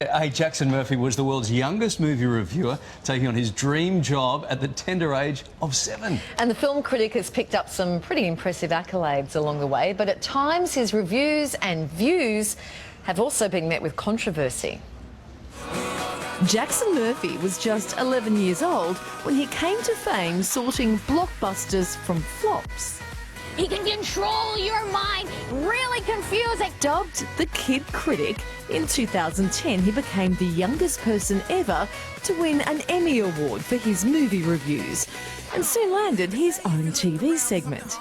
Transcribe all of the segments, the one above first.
Hey, Jackson Murphy was the world's youngest movie reviewer, taking on his dream job at the tender age of 7. And the film critic has picked up some pretty impressive accolades along the way, but at times his reviews and views have also been met with controversy. Jackson Murphy was just 11 years old when he came to fame sorting blockbusters from flops. He can control your mind, really confusing. Dubbed the Kid Critic, in 2010 he became the youngest person ever to win an Emmy Award for his movie reviews and soon landed his own TV segment.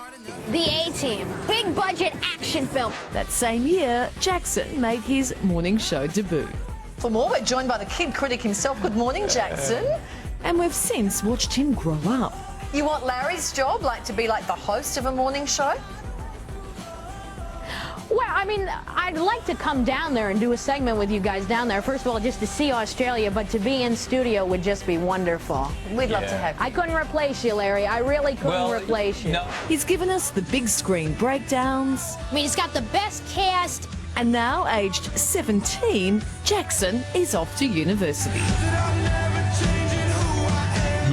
The A-Team, big budget action film. That same year, Jackson made his morning show debut. For more, we're joined by the Kid Critic himself. Good morning, Jackson. And we've since watched him grow up. You want Larry's job, to be like the host of a morning show? Well, I mean, I'd like to come down there and do a segment with you guys down there. First of all, just to see Australia, but to be in studio would just be wonderful. We'd love to have you. I couldn't replace you, Larry. I really couldn't replace you. No. He's given us the big screen breakdowns. I mean, he's got the best cast. And now, aged 17, Jackson is off to university.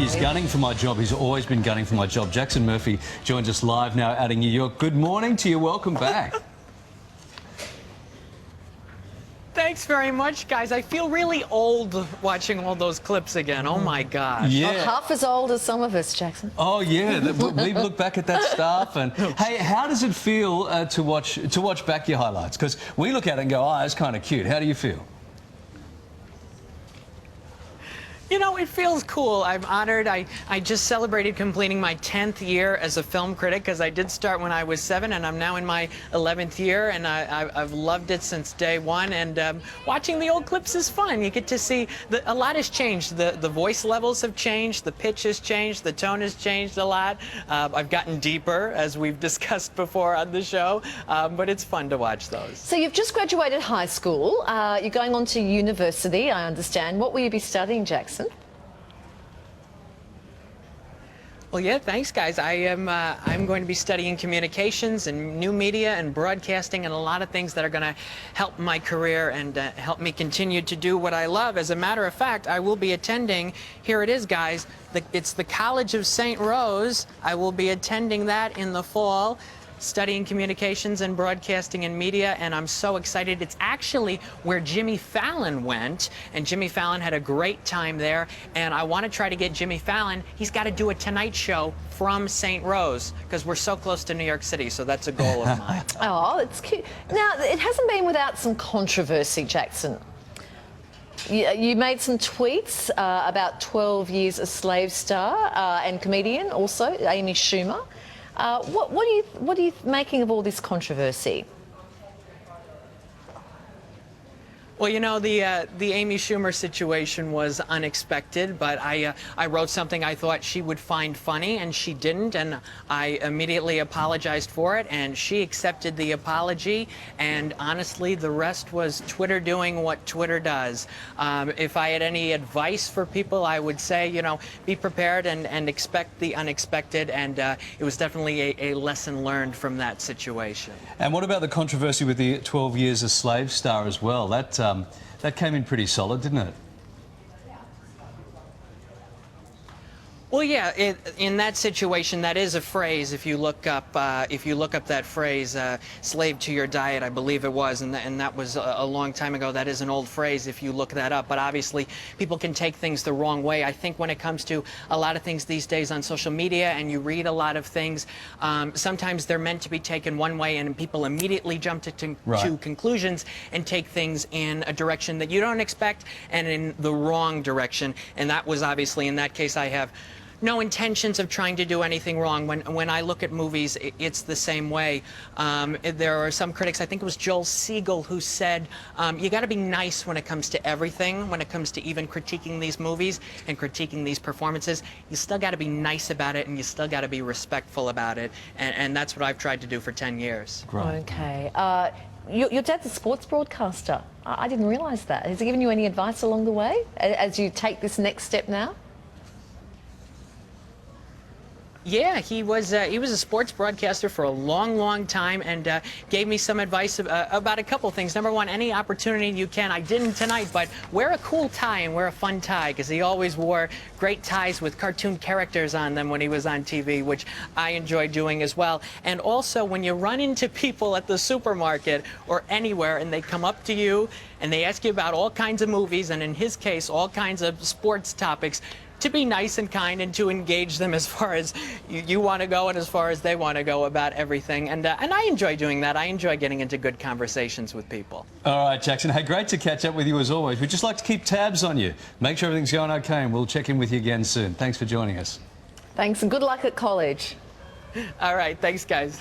He's gunning for my job. He's always been gunning for my job. Jackson Murphy joins us live now out in New York. Good morning to you. Welcome back. Thanks very much, guys. I feel really old watching all those clips again. Oh, my gosh. Yeah. Not half as old as some of us, Jackson. Oh, yeah. We look back at that stuff and, hey, how does it feel to watch back your highlights? Because we look at it and go, oh, that's kind of cute. How do you feel? You know, it feels cool. I'm honored. I just celebrated completing my 10th year as a film critic, because I did start when I was 7, and I'm now in my 11th year, and I've loved it since day one. And watching the old clips is fun. You get to see a lot has changed. The voice levels have changed, the pitch has changed, the tone has changed a lot. I've gotten deeper, as we've discussed before on the show, but it's fun to watch those. So you've just graduated high school. You're going on to university, I understand. What will you be studying, Jackson? Well, yeah, thanks, guys. I'm going to be studying communications and new media and broadcasting and a lot of things that are going to help my career and help me continue to do what I love. As a matter of fact, I will be attending, here it is, guys, it's the College of St. Rose. I will be attending that in the fall, studying communications and broadcasting and media, and I'm so excited. It's actually where Jimmy Fallon went, and Jimmy Fallon had a great time there, and I want to try to get Jimmy Fallon. He's got to do a Tonight Show from St. Rose, because we're so close to New York City, so that's a goal of mine. Oh, it's cute. Now, it hasn't been without some controversy, Jackson. You made some tweets about 12 years a slave star and comedian also, Amy Schumer. What are you making of all this controversy? Well, you know, the Amy Schumer situation was unexpected, but I wrote something I thought she would find funny, and she didn't, and I immediately apologized for it, and she accepted the apology, and honestly, the rest was Twitter doing what Twitter does. If I had any advice for people, I would say, you know, be prepared and expect the unexpected, and it was definitely a lesson learned from that situation. And what about the controversy with the 12 years a slave star as well? That came in pretty solid, didn't it? Well, yeah, in that situation, that is a phrase. If you look up that phrase, "slave to your diet," I believe it was, and that was a long time ago. That is an old phrase if you look that up. But obviously, people can take things the wrong way. I think when it comes to a lot of things these days on social media, and you read a lot of things, sometimes they're meant to be taken one way, and people immediately jump to conclusions and take things in a direction that you don't expect and in the wrong direction. And that was obviously in that case. I have no intentions of trying to do anything wrong. When I look at movies, it's the same way. There are some critics, I think it was Joel Siegel, who said, you got to be nice when it comes to everything, when it comes to even critiquing these movies and critiquing these performances. You still got to be nice about it, and you still got to be respectful about it. And that's what I've tried to do for 10 years. Right. Okay. Your dad's a sports broadcaster. I didn't realise that. Has he given you any advice along the way as you take this next step now? Yeah, he was a sports broadcaster for a long, long time, and gave me some advice about a couple things. Number one, any opportunity you can. I didn't tonight, but wear a cool tie and wear a fun tie, because he always wore great ties with cartoon characters on them when he was on TV, which I enjoy doing as well. And also, when you run into people at the supermarket or anywhere and they come up to you and they ask you about all kinds of movies, and in his case, all kinds of sports topics, to be nice and kind and to engage them as far as you want to go and as far as they want to go about everything. And I enjoy doing that. I enjoy getting into good conversations with people. All right, Jackson. Hey, great to catch up with you as always. We'd just like to keep tabs on you. Make sure everything's going okay, and we'll check in with you again soon. Thanks for joining us. Thanks and good luck at college. All right. Thanks, guys.